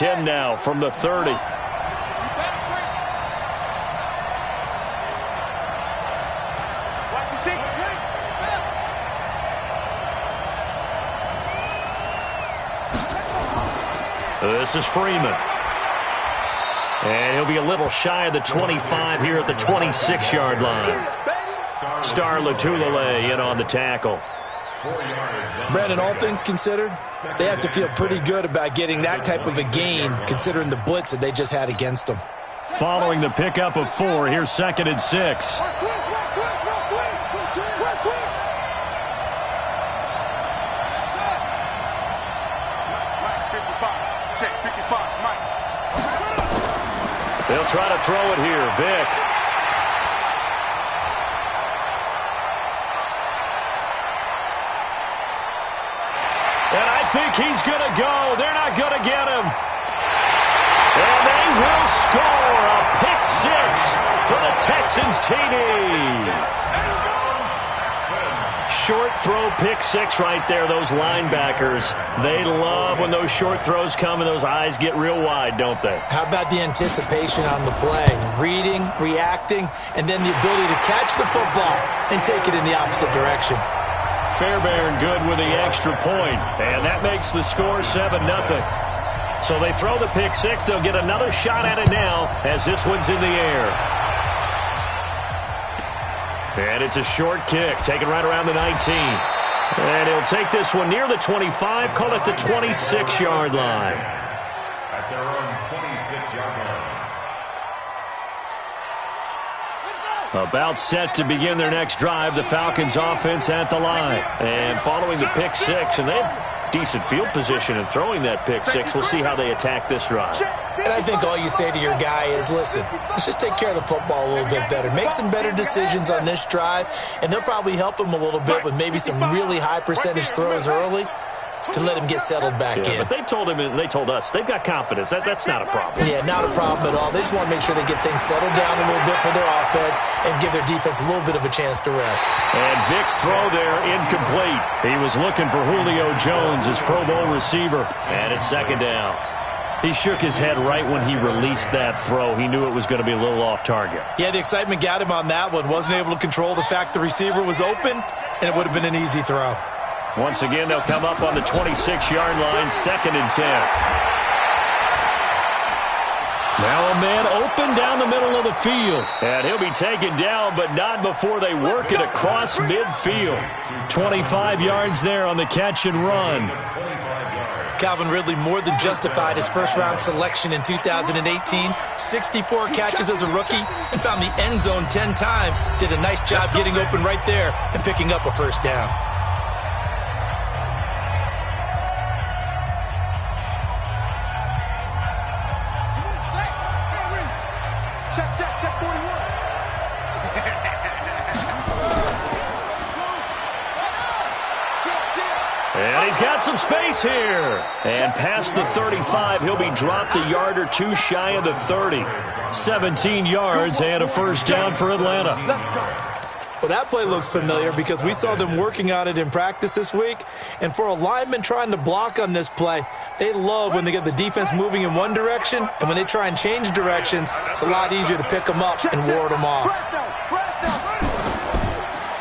10 now from the 30. This is Freeman. And he'll be a little shy of the 25 here at the 26-yard line. Star nateliontrueleo in on the tackle. Brandon, all things considered, they have to feel pretty good about getting that type of a gain considering the blitz that they just had against them. Following the pickup of 4, here's 2nd and 6. They'll try to throw it here. Vick. And I think he's going to go. They're not going to get him. And they will score a pick 6 for the Texans TD. Short throw pick 6 right there. Those linebackers, they love when those short throws come and those eyes get real wide, don't they? How about the anticipation on the play? Reading, reacting, and then the ability to catch the football and take it in the opposite direction. Fairbairn good with the extra point, and that makes the score 7-0. So they throw the pick 6. They'll get another shot at it now as this one's in the air. And it's a short kick, taken right around the 19. And he'll take this one near the 25, call it the 26-yard line. At their own 26-yard line. About set to begin their next drive, the Falcons offense at the line. And following the pick 6, and they have decent field position in throwing that pick 6. We'll see how they attack this drive. And I think all you say to your guy is, listen, let's just take care of the football a little bit better. Make some better decisions on this drive, and they'll probably help him a little bit with maybe some really high percentage throws early to let him get settled back in. But they told him, and they told us, they've got confidence. That's not a problem. Yeah, not a problem at all. They just want to make sure they get things settled down a little bit for their offense and give their defense a little bit of a chance to rest. And Vick's throw there, incomplete. He was looking for Julio Jones, his Pro Bowl receiver. And it's 2nd down. He shook his head right when he released that throw. He knew it was going to be a little off target. Yeah, the excitement got him on that one. Wasn't able to control the fact the receiver was open, and it would have been an easy throw. Once again, they'll come up on the 26-yard line, 2nd and 10. Now a man open down the middle of the field. And he'll be taken down, but not before they work it across midfield. 25 yards there on the catch and run. Calvin Ridley more than justified his first-round selection in 2018. 64 catches as a rookie and found the end zone 10 times. Did a nice job getting open right there and picking up a first down. And he's got some space here. And past the 35, he'll be dropped a yard or two shy of the 30. 17 yards and a first down for Atlanta. Well, that play looks familiar because we saw them working on it in practice this week. And for a lineman trying to block on this play, they love when they get the defense moving in one direction. And when they try and change directions, it's a lot easier to pick them up and ward them off.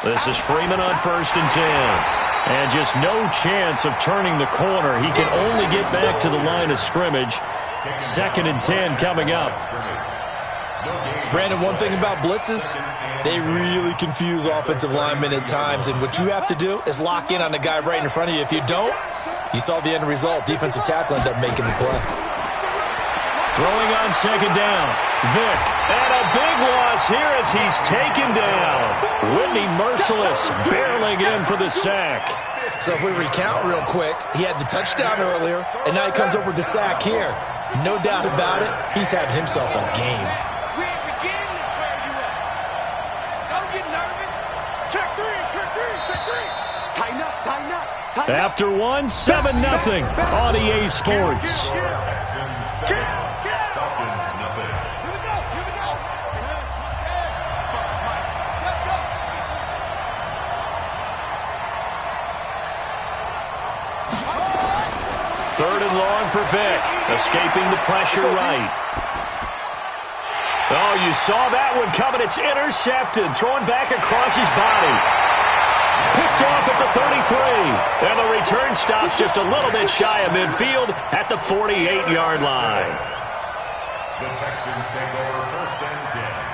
This is Freeman on 1st and 10. And just no chance of turning the corner. He can only get back to the line of scrimmage. 2nd and 10 coming up. Brandon, one thing about blitzes, they really confuse offensive linemen at times. And what you have to do is lock in on the guy right in front of you. If you don't, you saw the end result. Defensive tackle ended up making the play. Throwing on 2nd down. Vick. And a big loss here as he's taken down. Whitney Merciless barreling in for the sack. So if we recount real quick, he had the touchdown earlier, and now he comes up with the sack here. No doubt about it, he's having himself a game. After one, 7-0 on EA Sports. Third and long long for Vic, escaping the pressure right. Oh, you saw that one coming. It's intercepted, thrown back across his body. Picked off at the 33. And the return stops just a little bit shy of midfield at the 48-yard line. The Texans take over first and 10.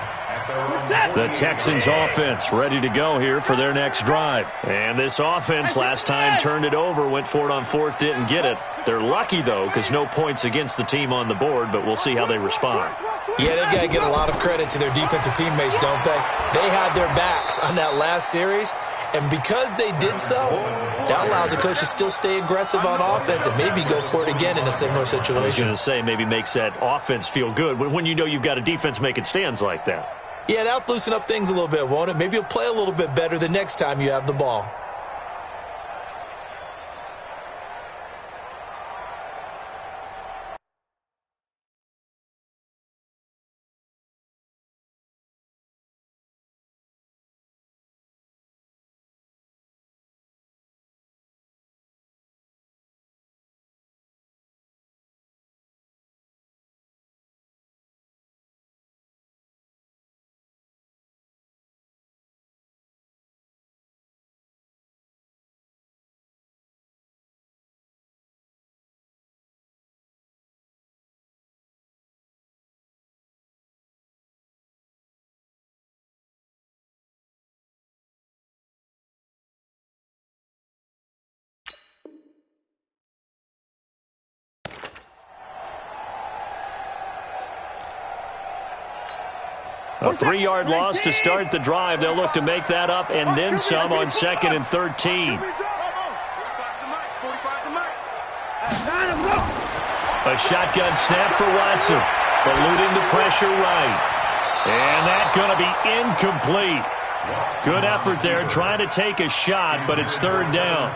The Texans offense ready to go here for their next drive. And this offense last time turned it over, went for it on fourth, didn't get it. They're lucky, though, because no points against the team on the board, but we'll see how they respond. Yeah, they've got to get a lot of credit to their defensive teammates, don't they? They had their backs on that last series, and because they did so, that allows the coach to still stay aggressive on offense and maybe go for it again in a similar situation. I was going to say, maybe makes that offense feel good when you know you've got a defense making stands like that. Yeah, that'll loosen up things a little bit, won't it? Maybe you'll play a little bit better the next time you have the ball. A 3-yard loss to start the drive. They'll look to make that up and then some on 2nd and 13. A shotgun snap for Watson, eluding the pressure right. And that's going to be incomplete. Good effort there, trying to take a shot, but it's 3rd down.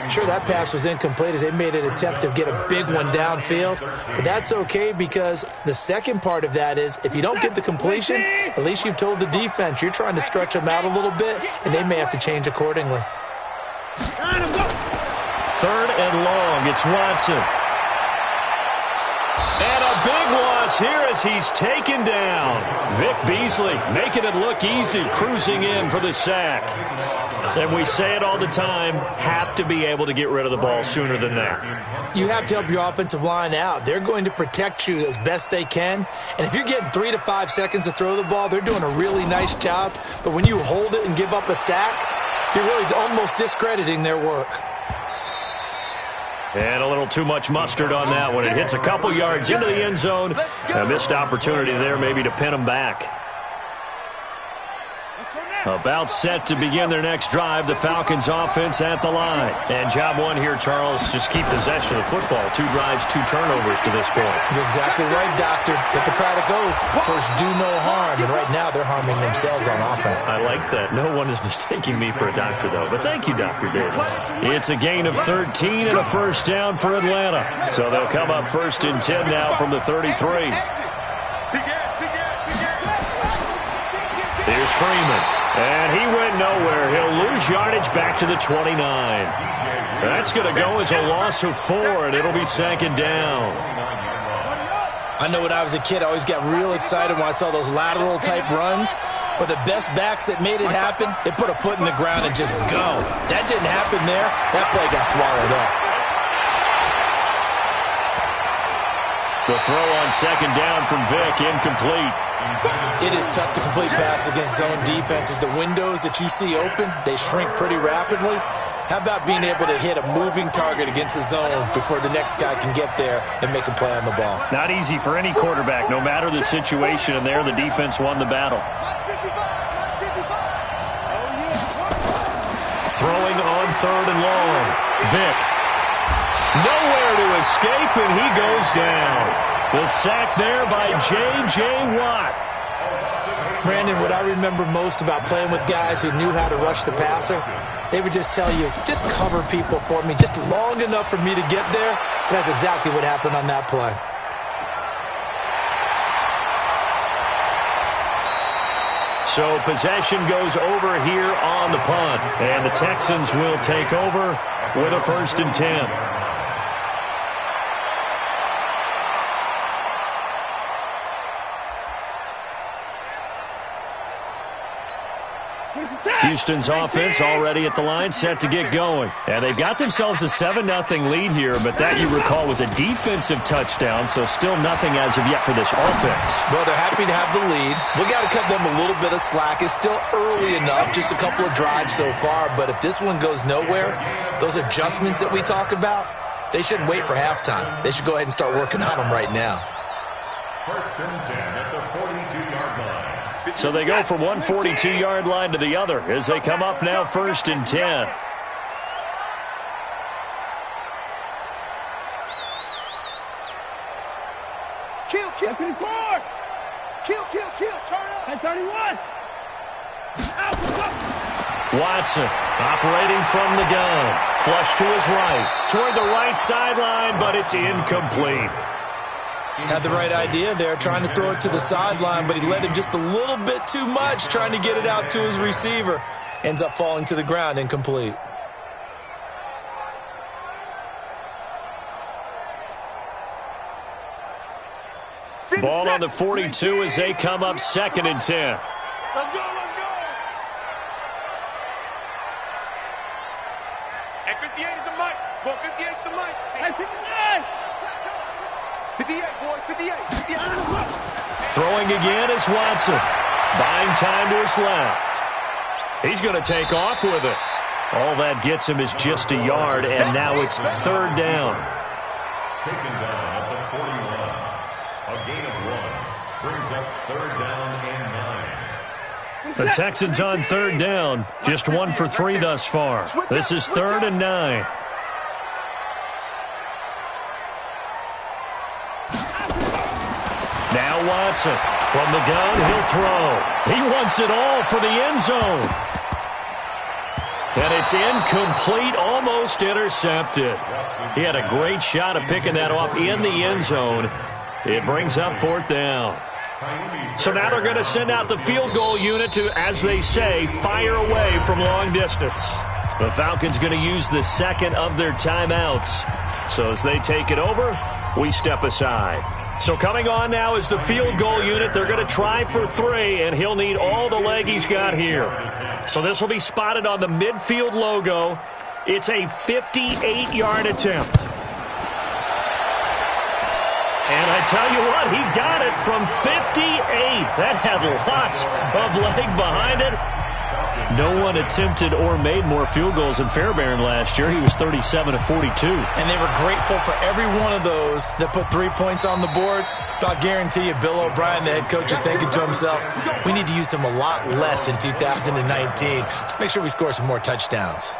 Sure, that pass was incomplete as they made an attempt to get a big one downfield. But that's okay because the second part of that is if you don't get the completion, at least you've told the defense you're trying to stretch them out a little bit, and they may have to change accordingly. 3rd and long, it's Watson. And a big loss here as he's taken down. Vic Beasley making it look easy, cruising in for the sack. And we say it all the time, have to be able to get rid of the ball sooner than that. You have to help your offensive line out. They're going to protect you as best they can. And if you're getting 3 to 5 seconds to throw the ball, they're doing a really nice job. But when you hold it and give up a sack, you're really almost discrediting their work. And a little too much mustard on that one. It hits a couple yards into the end zone. A missed opportunity there maybe to pin them back. About set to begin their next drive, the Falcons offense at the line. And job one here, Charles, just keep possession of the football. 2 drives, 2 turnovers to this point. You're exactly right, Doctor. Hippocratic oath. First, do no harm. And right now, they're harming themselves on offense. I like that. No one is mistaking me for a doctor, though. But thank you, Dr. Davis. It's a gain of 13 and a first down for Atlanta. So they'll come up 1st and 10 now from the 33. Here's Freeman. And he went nowhere. He'll lose yardage back to the 29. That's going to go as a loss of 4, and it'll be 2nd down. I know when I was a kid, I always got real excited when I saw those lateral-type runs. But the best backs that made it happen, they put a foot in the ground and just go. That didn't happen there. That play got swallowed up. The throw on 2nd down from Vic, incomplete. It is tough to complete passes against zone defenses. The windows that you see open, they shrink pretty rapidly. How about being able to hit a moving target against a zone before the next guy can get there and make a play on the ball? Not easy for any quarterback, no matter the situation, and there the defense won the battle. Throwing on 3rd and long. Vic. Nowhere to escape, and he goes down. The sack there by J.J. Watt. Brandon, what I remember most about playing with guys who knew how to rush the passer, they would just tell you, just cover people for me, just long enough for me to get there. And that's exactly what happened on that play. So possession goes over here on the punt. And the Texans will take over with a 1st and 10. Houston's offense already at the line, set to get going. And they've got themselves a 7-0 lead here, but that, you recall, was a defensive touchdown, so still nothing as of yet for this offense. Well, they're happy to have the lead. We got to cut them a little bit of slack. It's still early enough, just a couple of drives so far, but if this one goes nowhere, those adjustments that we talk about, they shouldn't wait for halftime. They should go ahead and start working on them right now. First and 10 at the 42-yard line. So they go from one 42-yard line to the other as they come up now first and 10. Kill. 54. Kill. Turn up. At 31. Watson operating from the gun. Flush to his right. Toward the right sideline, but it's incomplete. Had the right idea there, trying to throw it to the sideline, but he led him just a little bit too much, trying to get it out to his receiver. Ends up falling to the ground, incomplete. Ball on the 42 as they come up second and 10. Let's go. Hey, 58 is the mic. Boy, 58 is the mic. Hey, 59. 58, boys, 58. Throwing again is Watson. Buying time to his left. He's going to take off with it. All that gets him is just a yard, and now it's third down. Taken down at the 41. A gain of 1. Brings up third down and 9. The Texans on third down. Just 1 for 3 thus far. This is third and 9. Now Watson from the gun, he'll throw. He wants it all for the end zone. And it's incomplete, almost intercepted. He had a great shot at picking that off in the end zone. It brings up fourth down. So now they're going to send out the field goal unit to, as they say, fire away from long distance. The Falcons going to use the second of their timeouts. So as they take it over, we step aside. So coming on now is the field goal unit. They're going to try for 3, and he'll need all the leg he's got here. So this will be spotted on the midfield logo. It's a 58-yard attempt. And I tell you what, he got it from 58. That had lots of leg behind it. No one attempted or made more field goals than Fairbairn last year. He was 37 of 42. And they were grateful for every one of those that put 3 points on the board. But I'll guarantee you, Bill O'Brien, the head coach, is thinking to himself, we need to use him a lot less in 2019. Let's make sure we score some more touchdowns.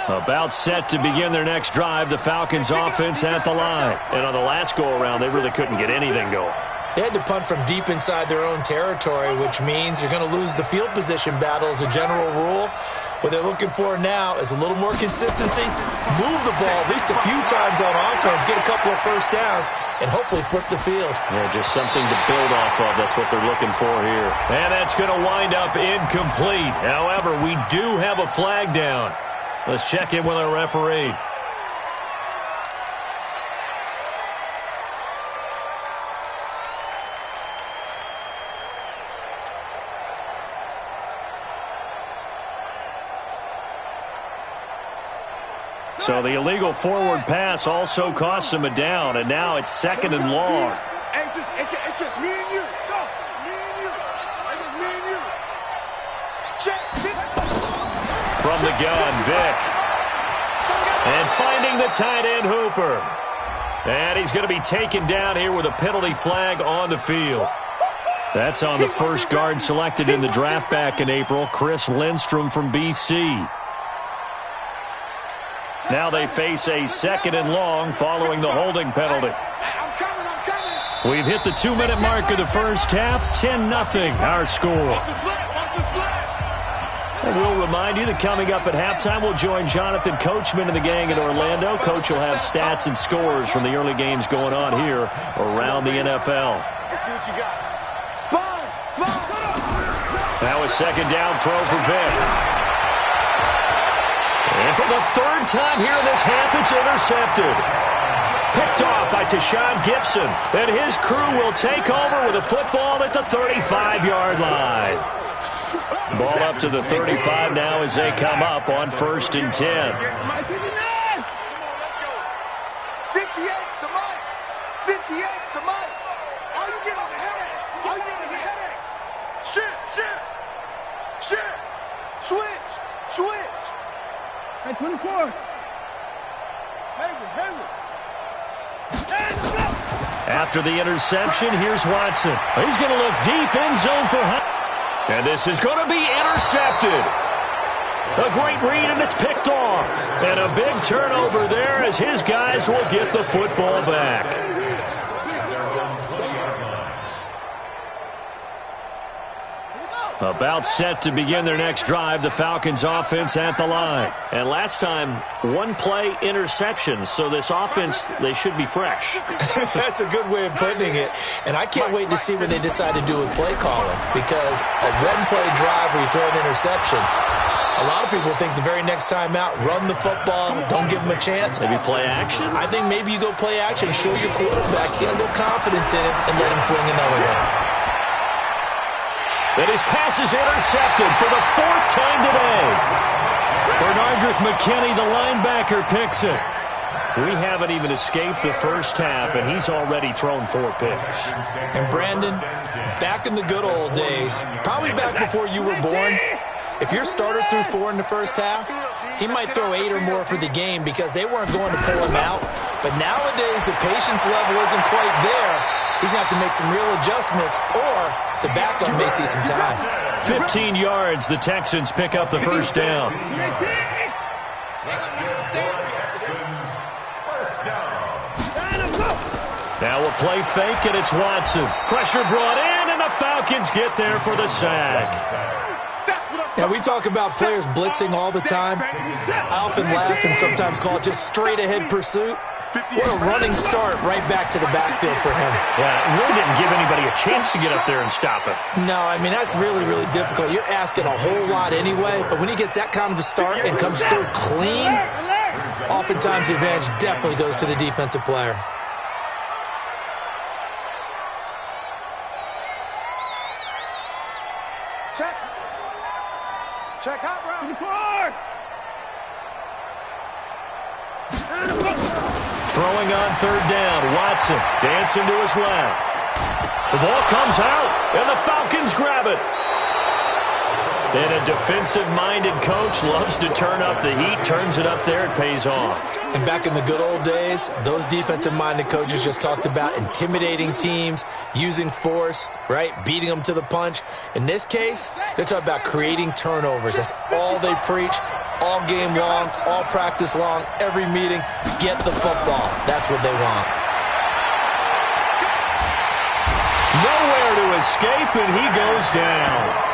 About set to begin their next drive, the Falcons offense at the line. And on the last go-around, they really couldn't get anything going. They had to punt from deep inside their own territory, which means you're going to lose the field position battle as a general rule. What they're looking for now is a little more consistency, move the ball at least a few times on offense, get a couple of first downs, and hopefully flip the field. Yeah, just something to build off of. That's what they're looking for here. And that's going to wind up incomplete. However, we do have a flag down. Let's check in with our referee. So the illegal forward pass also costs him a down, and now it's second and long. Hey, it's just me and you. Go. Me and you. It's just me and you. Check. From the gun, Vick. And finding the tight end, Hooper. And he's going to be taken down here with a penalty flag on the field. That's on the first guard selected in the draft back in April, Chris Lindstrom from BC. Now they face a second and long following the holding penalty. I'm coming. We've hit the 2-minute mark of the first half, 10-0 our score. And we'll remind you that coming up at halftime, we'll join Jonathan Coachman and the gang in Orlando. Coach will have stats and scores from the early games going on here around the NFL. Let's see what you got. Sponge. Now a second down throw for Vick. And for the third time here in this half, it's intercepted. Picked off by Tashawn Gibson. And his crew will take over with a football at the 35-yard line. Ball up to the 35 now as they come up on 1st and 10. 58's the mic. 58's the mic. All you get is a headache. All you get is a headache. Shit. Switch. Hey, 24. Hayward. After the interception, here's Watson. He's going to look deep in zone for Hunt. And this is going to be intercepted. A great read, and it's picked off. And a big turnover there as his guys will get the football back. About set to begin their next drive, the Falcons offense at the line. And last time, one play interceptions, so this offense, they should be fresh. That's a good way of putting it. And I can't wait to see what they decide to do with play calling, because a one-play drive where you throw an interception, a lot of people think the very next time out, run the football, don't give them a chance. Maybe play action? I think maybe you go play action, show your quarterback, get a little confidence in him, and let him fling another one. And his pass is intercepted for the 4th time today. Bernardrick McKinney, the linebacker, picks it. We haven't even escaped the first half, and he's already thrown 4 picks. And Brandon, back in the good old days, probably back before you were born, if your starter threw 4 in the first half, he might throw 8 or more for the game because they weren't going to pull him out. But nowadays, the patience level isn't quite there. He's going to have to make some real adjustments, or the backup may see some time. 15 yards, the Texans pick up the first down. Now we'll play fake, and it's Watson. Pressure brought in, and the Falcons get there for the sack. Now, we talk about players blitzing all the time. I often laugh and sometimes call it just straight-ahead pursuit. What a running start right back to the backfield for him. Yeah, it really didn't give anybody a chance to get up there and stop it. No, I mean, that's really, really difficult. You're asking a whole lot anyway, but when he gets that kind of a start and comes through clean, oftentimes the advantage definitely goes to the defensive player. Check hot route. Throwing on 3rd down, Watson dancing to his left. The ball comes out, and the Falcons grab it. And a defensive-minded coach loves to turn up the heat, turns it up there, it pays off. And back in the good old days, those defensive-minded coaches just talked about intimidating teams, using force, right, beating them to the punch. In this case, they're talking about creating turnovers. That's all they preach. All game long, all practice long, every meeting, get the football. That's what they want. Nowhere to escape, and he goes down.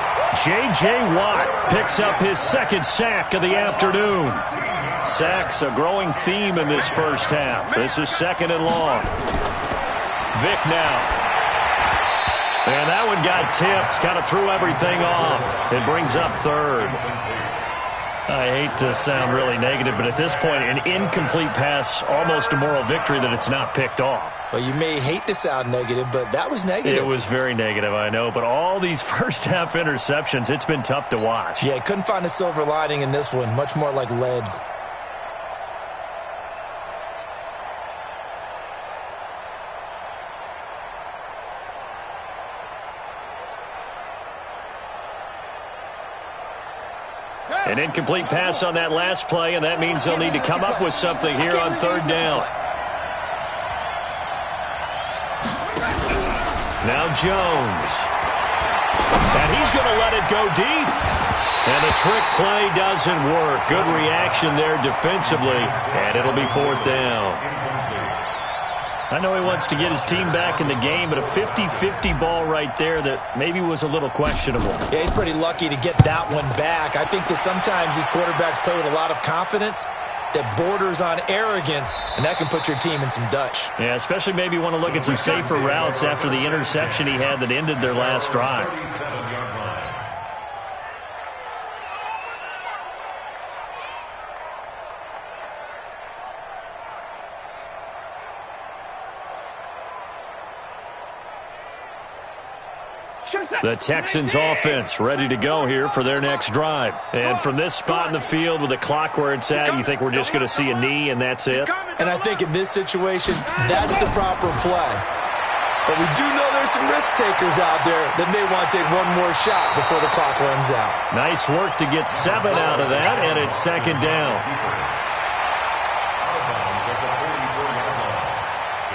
J.J. Watt picks up his 2nd sack of the afternoon. Sacks a growing theme in this first half. This is 2nd and long. Vick now. And that one got tipped, kind of threw everything off. It brings up 3rd. I hate to sound really negative, but at this point, an incomplete pass, almost a moral victory that it's not picked off. Well, you may hate to sound negative, but that was negative. It was very negative, I know, but all these first-half interceptions, it's been tough to watch. Yeah, couldn't find a silver lining in this one, much more like lead. An incomplete pass on that last play, and that means they'll need to come up with something here on 3rd down. Now Jones. And he's going to let it go deep. And the trick play doesn't work. Good reaction there defensively, and it'll be 4th down. I know he wants to get his team back in the game, but a 50-50 ball right there that maybe was a little questionable. Yeah, he's pretty lucky to get that one back. I think that sometimes these quarterbacks play with a lot of confidence that borders on arrogance, and that can put your team in some Dutch. Yeah, especially maybe want to look at some safer routes after the interception he had that ended their last drive. The Texans offense ready to go here for their next drive. And from this spot in the field with the clock where it's at, you think we're just going to see a knee and that's it? And I think in this situation, that's the proper play. But we do know there's some risk takers out there that may want to take one more shot before the clock runs out. Nice work to get 7 out of that, and it's second down.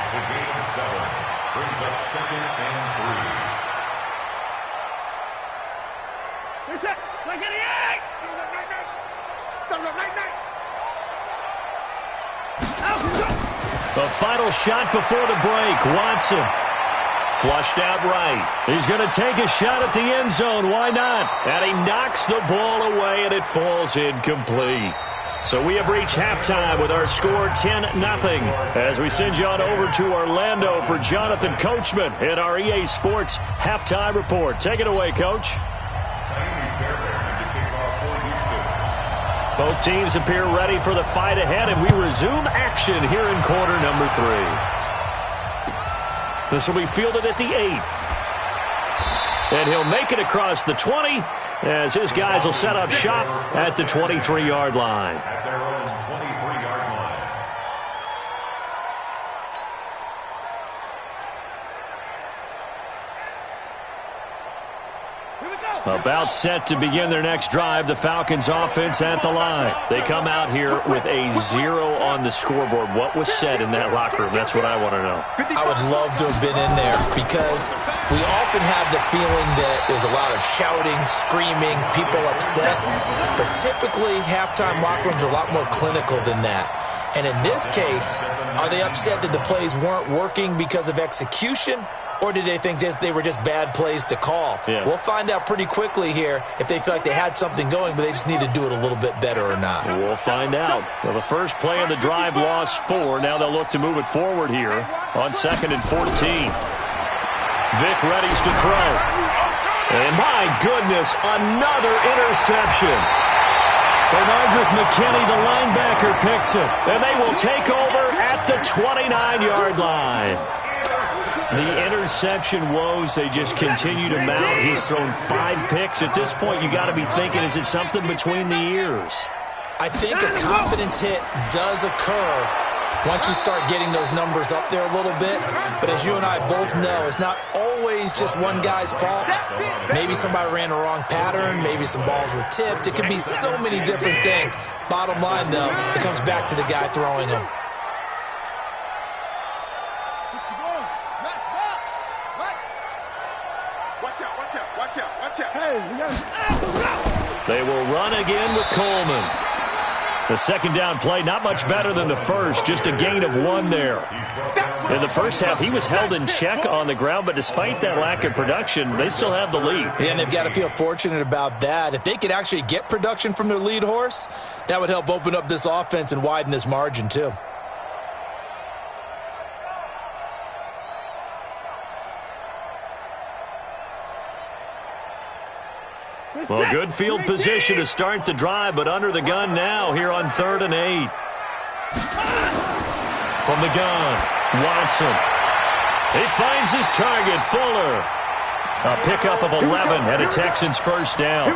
It's a gain of 7. Brings up 2nd and 3. The final shot before the break. Watson flushed out right. He's going to take a shot at the end zone. Why not? And he knocks the ball away, and it falls incomplete. So we have reached halftime with our score 10-0 as we send you on over to Orlando for Jonathan Coachman in our EA Sports Halftime Report. Take it away, Coach. Both teams appear ready for the fight ahead, and we resume action here in quarter number 3. This will be fielded at the 8. And he'll make it across the 20 as his guys will set up shop at the 23-yard line. At their own 23-yard line. About set to begin their next drive, the Falcons offense at the line. They come out here with a 0 on the scoreboard. What was said in that locker room? That's what I want to know. I would love to have been in there because we often have the feeling that there's a lot of shouting, screaming, people upset. But typically, halftime locker rooms are a lot more clinical than that. And in this case, are they upset that the plays weren't working because of execution? Or did they think they were just bad plays to call? Yeah. We'll find out pretty quickly here if they feel like they had something going, but they just need to do it a little bit better or not. We'll find out. Well, the first play of the drive lost 4. Now they'll look to move it forward here on 2nd and 14. Vic readies to throw. And my goodness, another interception. Bernardrick McKinney, the linebacker, picks it. And they will take over at the 29-yard line. The interception woes, they just continue to mount. He's thrown 5 picks. At this point, you got to be thinking, is it something between the ears? I think a confidence hit does occur once you start getting those numbers up there a little bit. But as you and I both know, it's not always just one guy's fault. Maybe somebody ran a wrong pattern. Maybe some balls were tipped. It could be so many different things. Bottom line, though, it comes back to the guy throwing them. They will run again with Coleman. The second down play, not much better than the first, just a gain of 1 there. In the first half, he was held in check on the ground, but despite that lack of production, they still have the lead. Yeah, and they've got to feel fortunate about that. If they could actually get production from their lead horse, that would help open up this offense and widen this margin too. Well, good field position to start the drive, but under the gun now here on 3rd and 8. From the gun, Watson. He finds his target, Fuller. A pickup of 11 and a Texans first down.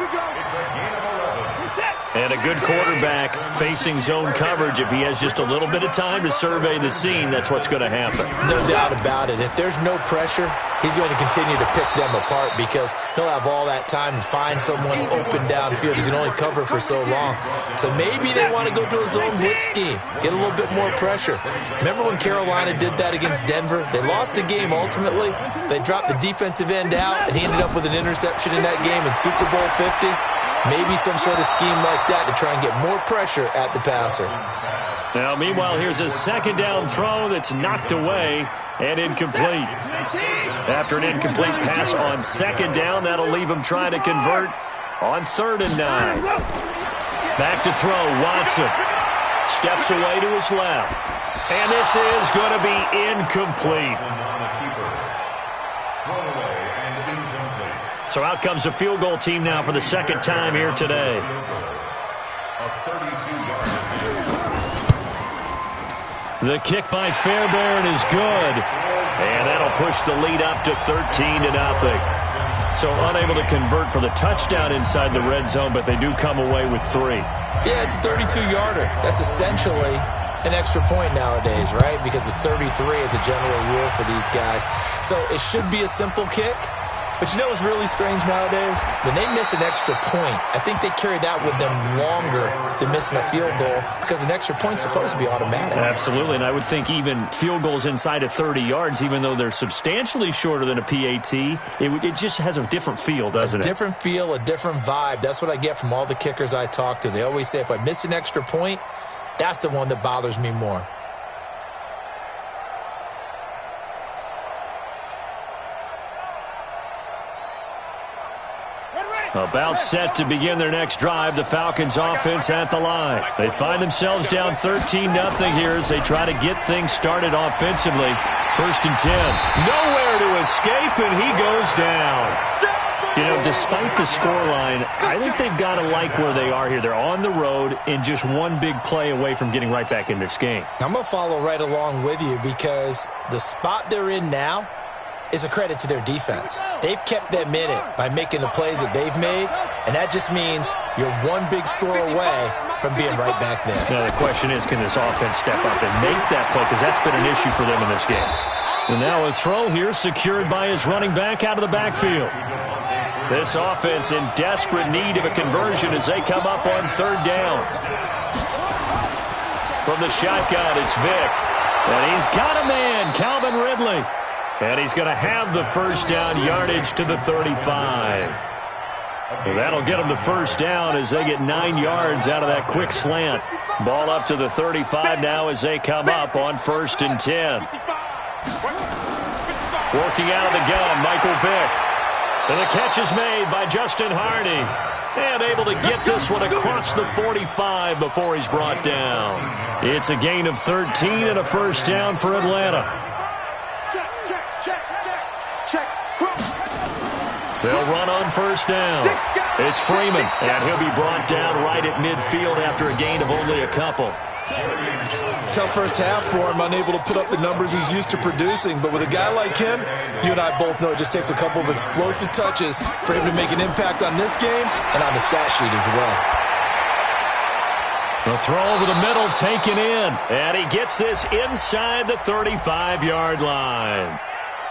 And a good quarterback facing zone coverage. If he has just a little bit of time to survey the scene, that's what's going to happen. No doubt about it. If there's no pressure, he's going to continue to pick them apart because he'll have all that time to find someone open downfield. He can only cover for so long. So maybe they want to go to a zone blitz scheme, get a little bit more pressure. Remember when Carolina did that against Denver? They lost the game ultimately. They dropped the defensive end out, and he ended up with an interception in that game in Super Bowl 50. Maybe some sort of scheme like that to try and get more pressure at the passer. Now, meanwhile, here's a second down throw that's knocked away and incomplete. After an incomplete pass on second down, that'll leave him trying to convert on 3rd and 9. Back to throw, Watson. Steps away to his left. And this is going to be incomplete. So out comes the field goal team now for the second time here today. The kick by Fairbairn is good. And that'll push the lead up to 13-0. So unable to convert for the touchdown inside the red zone, but they do come away with 3. Yeah, it's a 32-yarder. That's essentially an extra point nowadays, right? Because it's 33 as a general rule for these guys. So it should be a simple kick. But you know what's really strange nowadays? When they miss an extra point, I think they carry that with them longer than missing a field goal because an extra point's supposed to be automatic. Absolutely, and I would think even field goals inside of 30 yards, even though they're substantially shorter than a PAT, it just has a different feel, doesn't it? A different feel, a different vibe. That's what I get from all the kickers I talk to. They always say if I miss an extra point, that's the one that bothers me more. About set to begin their next drive, the Falcons offense at the line. They find themselves down 13-0 here as they try to get things started offensively. 1st and 10. Nowhere to escape, and he goes down. You know, despite the scoreline, I think they've got to like where they are here. They're on the road and just one big play away from getting right back in this game. I'm going to follow right along with you because the spot they're in now is a credit to their defense. They've kept them in it by making the plays that they've made, and that just means you're one big score away from being right back there. Now, the question is, can this offense step up and make that play? Because that's been an issue for them in this game. And now a throw here secured by his running back out of the backfield. This offense in desperate need of a conversion as they come up on 3rd down. From the shotgun, it's Vick. And he's got a man, Calvin Ridley. And he's going to have the 1st down yardage to the 35. Well, that'll get them the 1st down as they get 9 yards out of that quick slant. Ball up to the 35 now as they come up on 1st and 10. Working out of the gun, Michael Vick. And the catch is made by Justin Hardy. And able to get this one across the 45 before he's brought down. It's a gain of 13 and a 1st down for Atlanta. They'll run on 1st down. It's Freeman, and he'll be brought down right at midfield after a gain of only a couple. Tough first half for him, unable to put up the numbers he's used to producing. But with a guy like him, you and I both know it just takes a couple of explosive touches for him to make an impact on this game and on the stat sheet as well. The throw over the middle taken in, and he gets this inside the 35-yard line.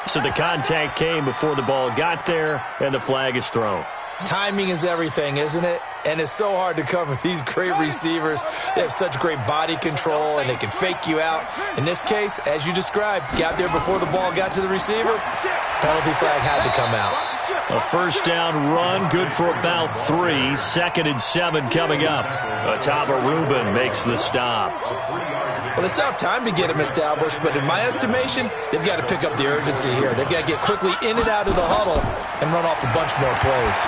So the contact came before the ball got there, and the flag is thrown. Timing is everything, isn't it? And it's so hard to cover these great receivers. They have such great body control, and they can fake you out. In this case, as you described, got there before the ball got to the receiver. Penalty flag had to come out. A 1st down run, good for about 3. 2nd and 7 coming up. Ataba Rubin makes the stop. Well, they still have time to get him established, but in my estimation, they've got to pick up the urgency here. They've got to get quickly in and out of the huddle and run off a bunch more plays.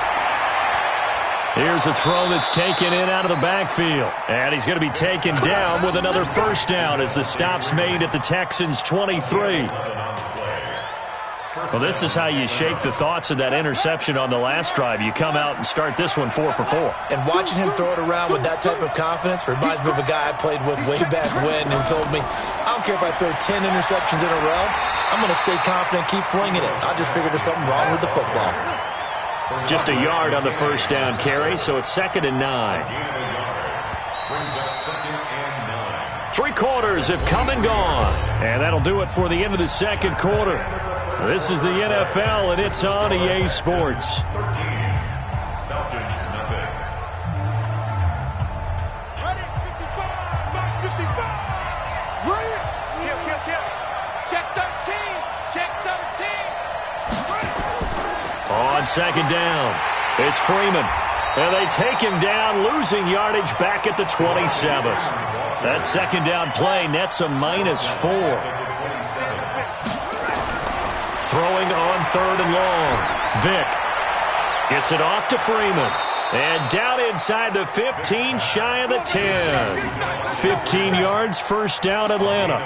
Here's a throw that's taken in out of the backfield. And he's going to be taken down with another 1st down as the stop's made at the Texans' 23. Well, this is how you shake the thoughts of that interception on the last drive. You come out and start this one 4 for 4. And watching him throw it around with that type of confidence reminds me of a guy I played with way back when who told me, I don't care if I throw 10 interceptions in a row. I'm going to stay confident, keep flinging it. I just figured there's something wrong with the football. Just a yard on the 1st down carry, so it's 2nd and 9. Brings up 2nd and 9. 3 quarters have come and gone. And that'll do it for the end of the 2nd quarter. This is the NFL, and it's on EA Sports. 13. Falcons, nothing. Ready? 55, Mike 55. Ready? Kill. Check 13. Check 13. Ready? On 2nd down, it's Freeman. And they take him down, losing yardage back at the 27. That 2nd down play nets a -4. Throwing on 3rd and long. Vick gets it off to Freeman. And down inside the 15, shy of the 10. 15 yards, 1st down Atlanta.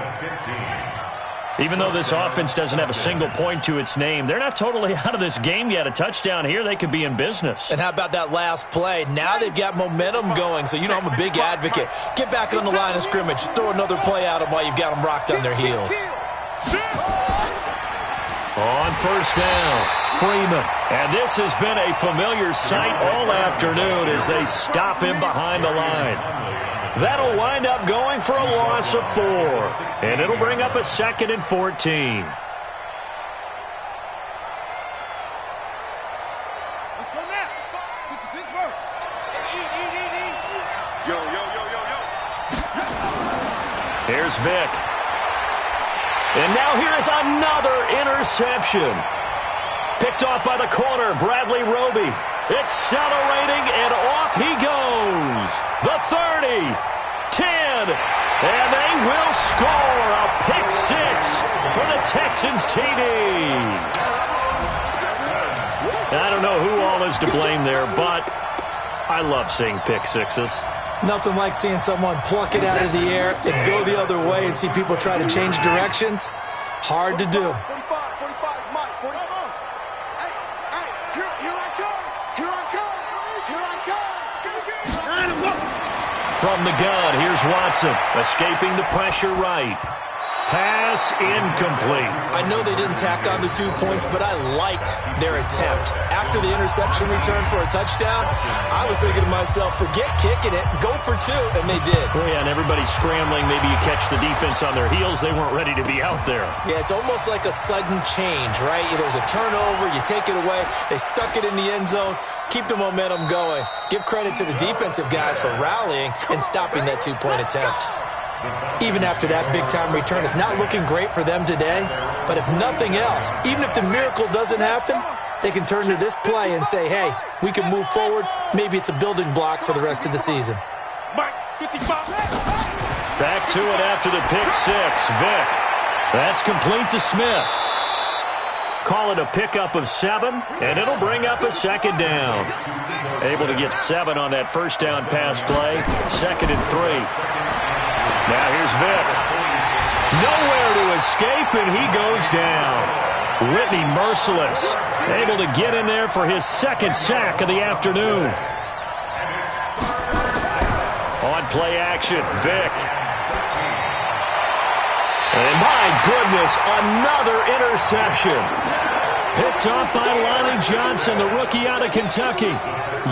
Even though this offense doesn't have a single point to its name, they're not totally out of this game yet. A touchdown here, they could be in business. And how about that last play? Now they've got momentum going, so you know I'm a big advocate. Get back on the line of scrimmage. Throw another play at them while you've got them rocked on their heels. On first down, Freeman. And this has been a familiar sight all afternoon as they stop him behind the line. That'll wind up going for a loss of 4. And it'll bring up a 2nd and 14. Here's Vic. And now here is another interception. Picked off by the corner, Bradley Roby. Accelerating, and off he goes. The 30, 10, and they will score a pick-6 for the Texans TD. I don't know who all is to blame there, but I love seeing pick-6s. Nothing like seeing someone pluck it out of the air and go the other way and see people try to change directions. Hard to do. From the gun, here's Watson, escaping the pressure right. Pass incomplete. I know they didn't tack on the 2 points, but I liked their attempt. After the interception return for a touchdown, I was thinking to myself, forget kicking it, go for 2, and they did. Oh, yeah, and everybody's scrambling. Maybe you catch the defense on their heels. They weren't ready to be out there. Yeah, it's almost like a sudden change, right? There's a turnover, you take it away, they stuck it in the end zone, keep the momentum going. Give credit to the defensive guys for rallying and stopping that 2-point attempt. Even after that big-time return, it's not looking great for them today. But if nothing else, even if the miracle doesn't happen, they can turn to this play and say, hey, we can move forward. Maybe it's a building block for the rest of the season. Back to it after the pick-6. Vic. That's complete to Smith. Call it a pickup of 7, and it'll bring up a 2nd down. Able to get 7 on that first down pass play. 2nd and 3. Now here's Vic. Nowhere to escape, and he goes down. Whitney merciless. Able to get in there for his 2nd sack of the afternoon. On play action, Vic. And my goodness, another interception. Picked off by Lonnie Johnson, the rookie out of Kentucky.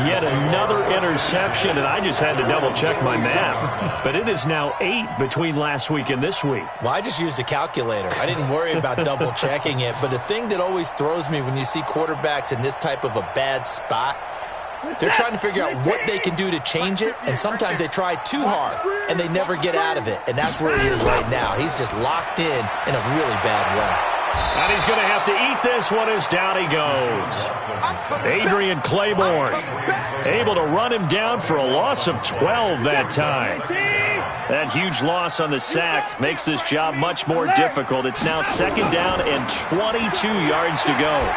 Yet another interception, and I just had to double-check my math. But it is now 8 between last week and this week. Well, I just used a calculator. I didn't worry about double-checking it. But the thing that always throws me when you see quarterbacks in this type of a bad spot, they're trying to figure out what they can do to change it, and sometimes they try too hard, and they never get out of it. And that's where he is right now. He's just locked in a really bad way. And he's going to have to eat this one as down he goes. Adrian Claiborne able to run him down for a loss of 12 that time. That huge loss on the sack makes this job much more difficult. It's now 2nd down and 22 yards to go.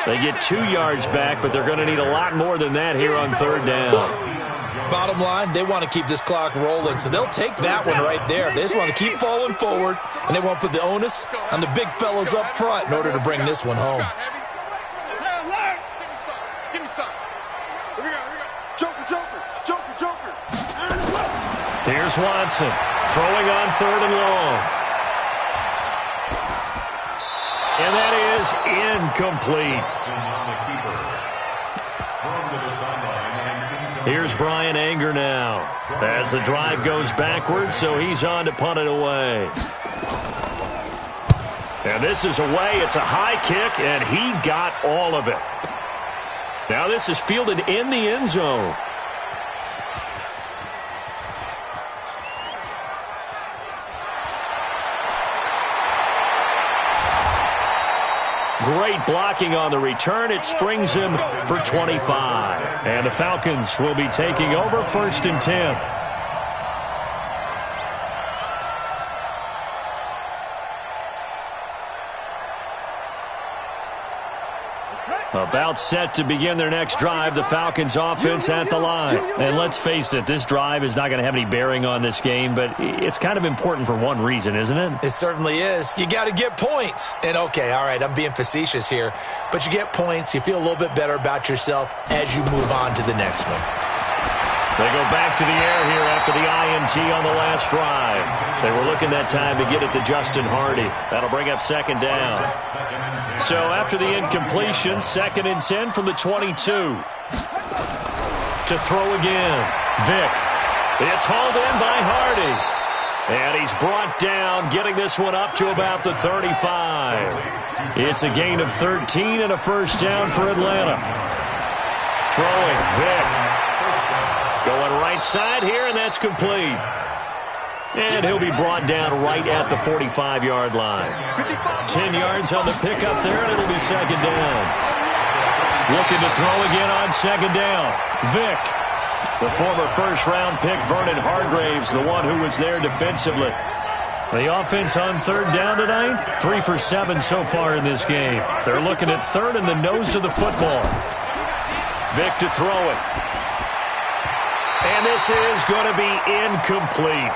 They get 2 yards back, but they're going to need a lot more than that here on 3rd down. Bottom line, they want to keep this clock rolling, so they'll take that one right there. They just want to keep falling forward, and they want to put the onus on the big fellas up front in order to bring this one home. Give me some. Here we go. Joker. Here's Watson, throwing on 3rd and long. And that is incomplete. Here's Brian Anger now as the drive goes backwards, so he's on to punt it away. And this is away. It's a high kick, and he got all of it. Now this is fielded in the end zone. Great blocking on the return. It springs him for 25. And the Falcons will be taking over 1st and 10. About set to begin their next drive, the Falcons offense at the line. And let's face it, this drive is not going to have any bearing on this game, but it's kind of important for one reason, isn't it? It certainly is. You got to get points. And okay, all right, I'm being facetious here, but you get points, you feel a little bit better about yourself as you move on to the next one. They go back to the air here after the INT on the last drive. They were looking that time to get it to Justin Hardy. That'll bring up second down. So after the incompletion, 2nd and 10 from the 22. To throw again. Vick. It's hauled in by Hardy. And he's brought down, getting this one up to about the 35. It's a gain of 13 and a first down for Atlanta. Throwing, Vick. Going right side here, and that's complete. And he'll be brought down right at the 45-yard line. 10 yards on the pickup there, and it'll be second down. Looking to throw again on second down. Vick. The former first-round pick, Vernon Hargraves, the one who was there defensively. The offense on third down tonight, 3 for 7 so far in this game. They're looking at third in the nose of the football. Vick to throw it. And this is going to be incomplete.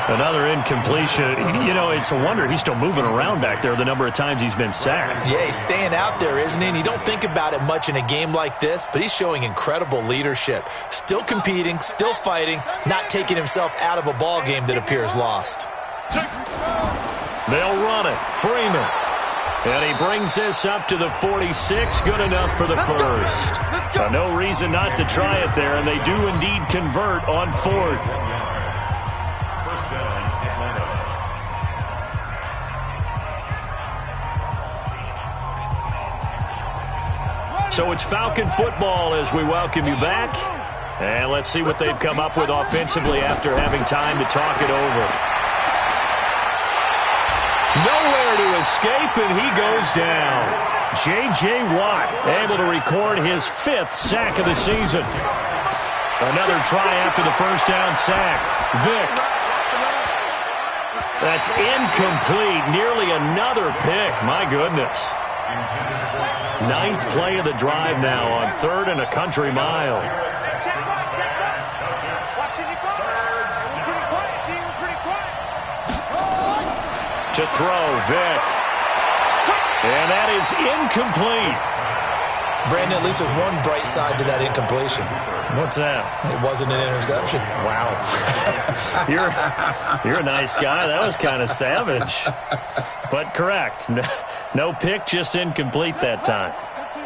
Another incompletion. You know, it's a wonder he's still moving around back there the number of times he's been sacked. Yeah, he's staying out there, isn't he? And you don't think about it much in a game like this, but he's showing incredible leadership. Still competing, still fighting, not taking himself out of a ball game that appears lost. They'll run it. Freeman. And he brings this up to the 46. Good enough for the first. No reason not to try it there, and they do indeed convert on 4th. First down, Atlanta. So it's Falcon football as we welcome you back. And let's see what they've come up with offensively after having time to talk it over. Nowhere to escape, and he goes down. J.J. Watt able to record his 5th sack of the season. Another try after the first down sack. Vick. That's incomplete. Nearly another pick. My goodness. 9th play of the drive now on 3rd and a country mile. To throw, Vick. And that is incomplete. Brandon, at least there's one bright side to that incompletion. What's that? It wasn't an interception. Wow. You're a nice guy. That was kind of savage. But correct. No pick, just incomplete that time.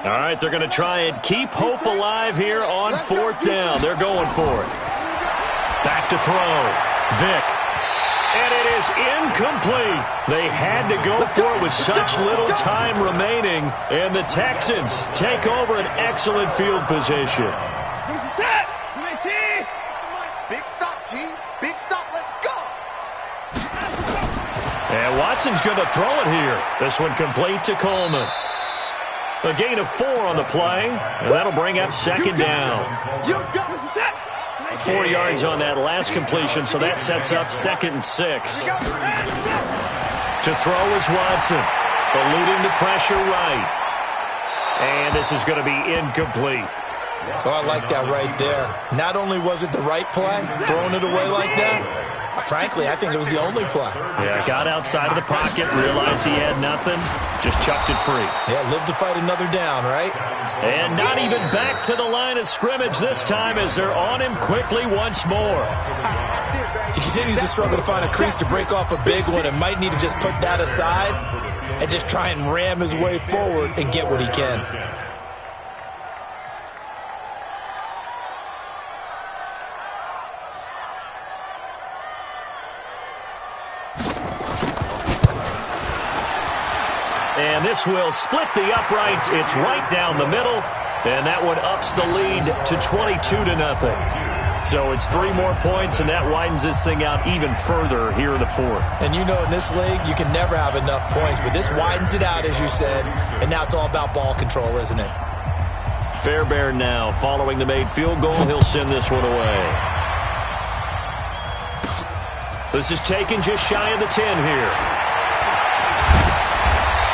All right, they're going to try and keep hope alive here on 4th down. They're going for it. Back to throw. Vick. And it is incomplete. They had to go for it with such little time remaining. And the Texans take over an excellent field position. Big stop, G. Big stop. Let's go. And Watson's going to throw it here. This one complete to Coleman. A gain of 4 on the play. And that'll bring up second down. 4 yards on that last completion, so that sets up 2nd and 6. To throw is Watson, eluding the pressure right. And this is going to be incomplete. Oh, I like that right there. Not only was it the right play, throwing it away like that, frankly, I think it was the only play. Yeah, got outside of the pocket, realized he had nothing, just chucked it free. Yeah, live to fight another down, right? And not even back to the line of scrimmage this time as they're on him quickly once more. He continues to struggle to find a crease to break off a big one and might need to just put that aside and just try and ram his way forward and get what he can. And this will split the uprights. It's right down the middle. And that one ups the lead to 22-0. So it's 3 more points, and that widens this thing out even further here in the 4th. And you know in this league, you can never have enough points. But this widens it out, as you said. And now it's all about ball control, isn't it? Fairbairn now following the made field goal. He'll send this one away. This is taken just shy of the 10 here.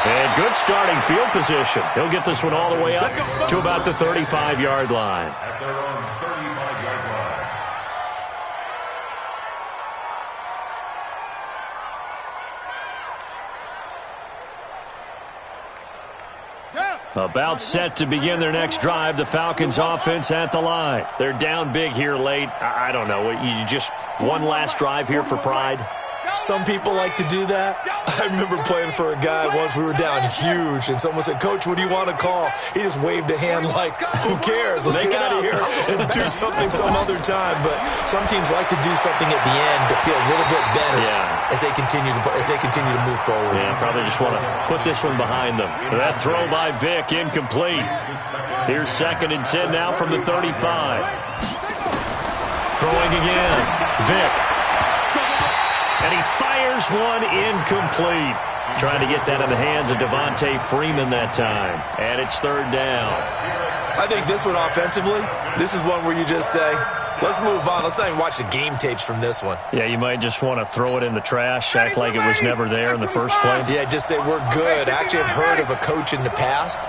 And good starting field position. He'll get this one all the way up to about the 35-yard line. At their own 35-yard line. About set to begin their next drive, the Falcons offense at the line. They're down big here late. I don't know. You just one last drive here for pride? Some people like to do that. I remember playing for a guy once. We were down huge, and someone said, "Coach, what do you want to call?" He just waved a hand like, "Who cares? Let's get out of here and do something some other time." But some teams like to do something at the end to feel a little bit better as they continue to move forward. Yeah, probably just want to put this one behind them. That throw by Vick, incomplete. Here's 2nd and 10 now from the 35. Throwing again, Vick. And he fires one incomplete. Trying to get that in the hands of Devontae Freeman that time. And it's 3rd down. I think this one offensively, this is one where you just say, let's move on. Let's not even watch the game tapes from this one. Yeah, you might just want to throw it in the trash, act like it was never there in the first place. Yeah, just say we're good. I actually have heard of a coach in the past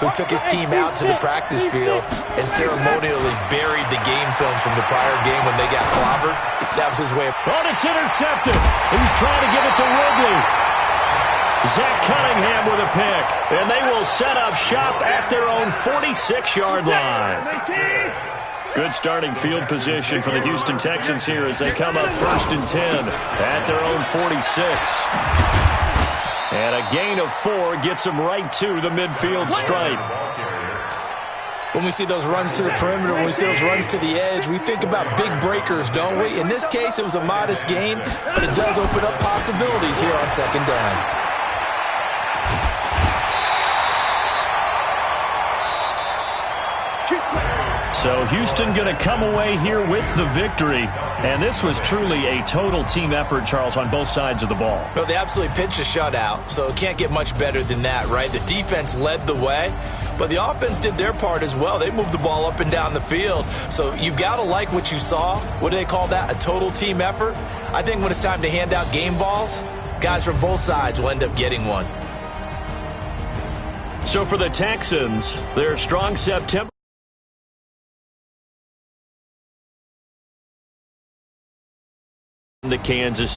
who took his team out to the practice field and ceremonially buried the game films from the prior game when they got clobbered. That was his way of... Oh, it's intercepted. He's trying to give it to Ridley. Zach Cunningham with a pick. And they will set up shop at their own 46-yard line. Good starting field position for the Houston Texans here as they come up 1st and 10 at their own 46. And a gain of 4 gets them right to the midfield stripe. When we see those runs to the perimeter, when we see those runs to the edge, we think about big breakers, don't we? In this case, it was a modest gain, but it does open up possibilities here on 2nd down. So Houston going to come away here with the victory. And this was truly a total team effort, Charles, on both sides of the ball. No, they absolutely pitched a shutout, so it can't get much better than that, right? The defense led the way, but the offense did their part as well. They moved the ball up and down the field. So you've got to like what you saw. What do they call that? A total team effort? I think when it's time to hand out game balls, guys from both sides will end up getting one. So for the Texans, their strong September. The Kansas